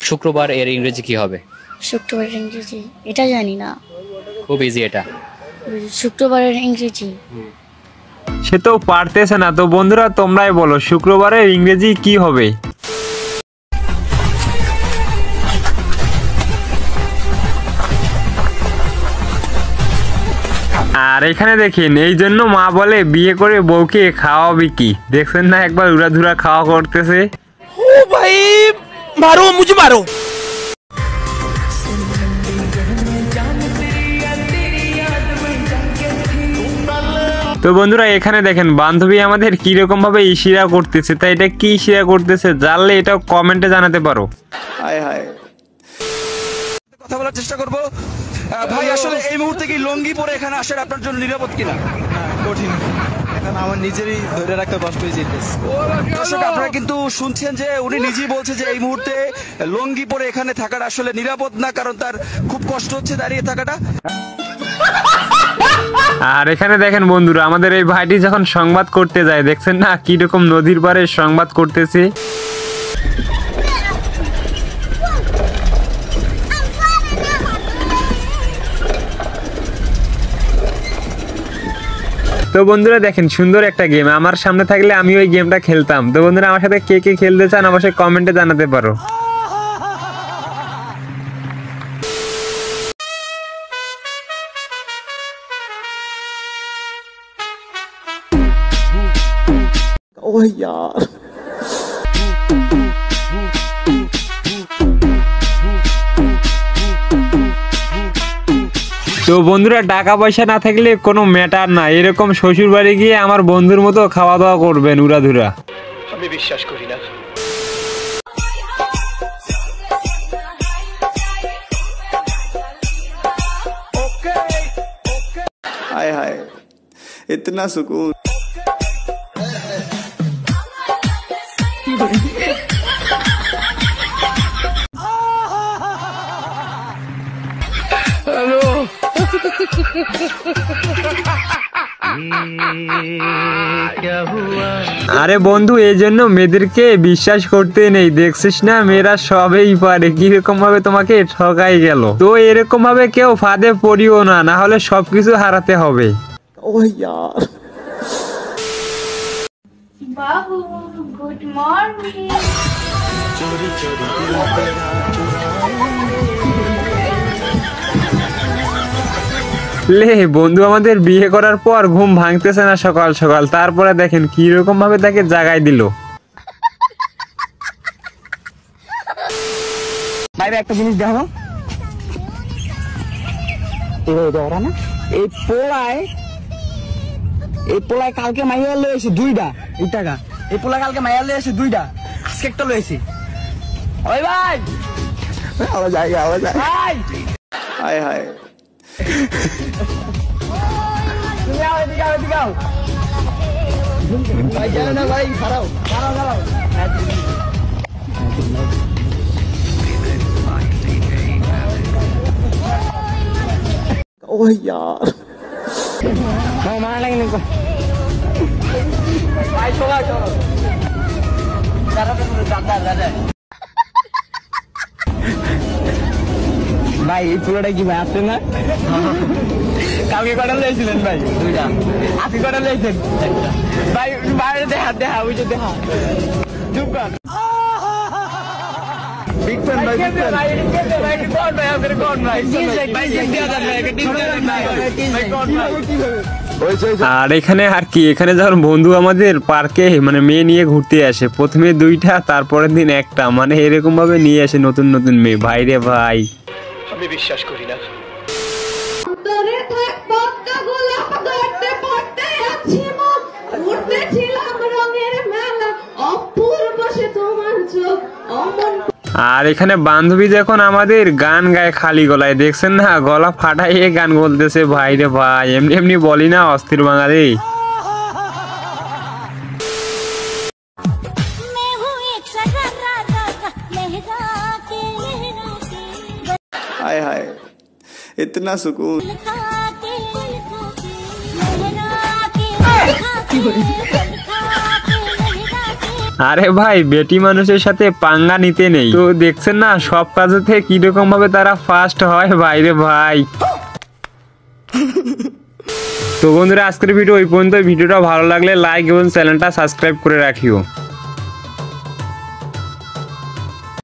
শুক্রবার এর ইংরেজি কি হবে? শুক্রবারের ইংরেজি এটা জানি না। খুব ইজি এটা। শুক্রবারের ইংরেজি সে তো পারতেছে না। তো বন্ধুরা তোমরাই বলো শুক্রবারের ইংরেজি কি হবে? আর এখানে দেখেন এই জন্য মা বলে বিয়ে করে বউকে খাওয়াবি কি। দেখছেন না একবার উড়াধুরা খাওয়া করতেছে। ও ভাই মারো মুঝে মারো। তো বন্ধুরা এখানে দেখেন বান্ধবী আমাদের কিরকম ভাবে ইশারা করতেছে। তাই এটা কি ইশারা করতেছে জানলে এটা কমেন্টে জানাতে পারো। হায় হায় কথা বলার চেষ্টা করব। ভাই আসলে এই মুহূর্তে কি লঙ্গি পরে এখানে আসার আপনার জন্য নিরাপদ কিনা? কঠিন, এখন আমার নিজেরই ধরে রাখতে কষ্ট হয়ে যেতেছে। দর্শক আপনারা কিন্তু শুনছেন যে উনি নিজেই বলছে যে এই মুহূর্তে লঙ্গি পরে এখানে থাকাটা আসলে নিরাপদ না, কারণ তার খুব কষ্ট হচ্ছে দাঁড়িয়ে থাকাটা। আর এখানে দেখেন বন্ধুরা আমাদের এই ভাইটি যখন সংবাদ করতে যায় দেখছেন না কিরকম নদীর পাড়ে সংবাদ করতেছে। তো বন্ধুরা দেখেন সুন্দর একটা গেম, আমার সামনে থাকলে আমি ওই গেমটা খেলতাম। তো বন্ধুরা আমার সাথে কে কে খেলতে চান অবশ্যই কমেন্টে জানাতে পারো। ও यार তো বন্ধুরা টাকা পয়সা না থাকলে কোনো ম্যাটার না, এরকম শ্বশুর বাড়ি গিয়ে আমার বন্ধুর মতো খাওয়া দাওয়া করবেন উড়াধুরা। আমি বিশ্বাস করি না। हाय हाय इतना सुकून। हेलो क्या हुआ? আরে বন্ধু এই জন্য মেয়েদেরকে বিশ্বাস করতে নেই, দেখছিস না মেয়েরা সবই পারে। কিরকম ভাবে তোমাকে ঠকাই গেল। তো এরকম ভাবে কেউ ফাঁদে পড়িও না, না হলে সবকিছু হারাতে হবে। ও यार বাবু গুড মর্নিং। चोरी चोरी লে বন্ধু আমাদের বিয়ে করার পর ঘুম ভাঙতেছে না সকাল সকাল, তারপরে দেখেন কিরকম ভাবে তাকে জাগাই দিল। বাইরে একটা জিনিস দেখো, না এই পোলায় কালকে মাইয়া লয়েছে 2টা এই টাকা। এই পোলা কালকে মাইয়া লয়েছে 2টা, আজকে একটা লয়েছে। ওই ভাই आवाज आएगा आवाज आएगा। ভাই हाय हाय তুমি আও এদিকে আও এদিকে আও। ভাই জানো না ভাই খারাও খারাও খারাও। ओ यार মারা লাগে না ভাই। চলো চলো দাদা ভাই এই পুরোটা কি ভাই আসছে না? কালকে কটা লেগেছিলেন ভাই? 2টা। আজকে কটা লেগেছেন? ভাই বাইরে দেখা দেখা ওই যে দেখা চুপ কর। बिग फैन भाई बिग फैन ভাই ভাই কোন ভাই আপনার কোন ভাই ভাই দেয়া দেন ভাই টিম দেন ভাই ভাই কোন ভাই আর এখানে আর কি, এখানে যখন বন্ধু আমাদের পার্কে মানে মেয়ে নিয়ে ঘুরতে আসে, প্রথমে 2টা তারপরের দিন একটা, মানে এরকম ভাবে নিয়ে আসে নতুন নতুন মেয়ে। ভাই রে ভাই আমি বিশ্বাস করি না। আর এখানে বান্ধবী যখন আমাদের গান গায় খালি গলায়, দেখছেন না গলা ফাটাইয়ে গান বলতেছে। ভাই রে ভাই এমনি এমনি বলি না অস্থির বাঙালি। हाय हाय इतना सुकून। আরে ভাই বেটি মানুষের সাথে পাঙ্গা নিতে নেই, তো দেখছেন না সব কাজেতে কিরকম ভাবে তারা ফার্স্ট হয় বাইরে ভাই। তো বন্ধুরা আজকের ভিডিও ওই পর্যন্ত। ভিডিওটা ভালো লাগলে লাইক এবং চ্যানেলটা সাবস্ক্রাইব করে রাখিও।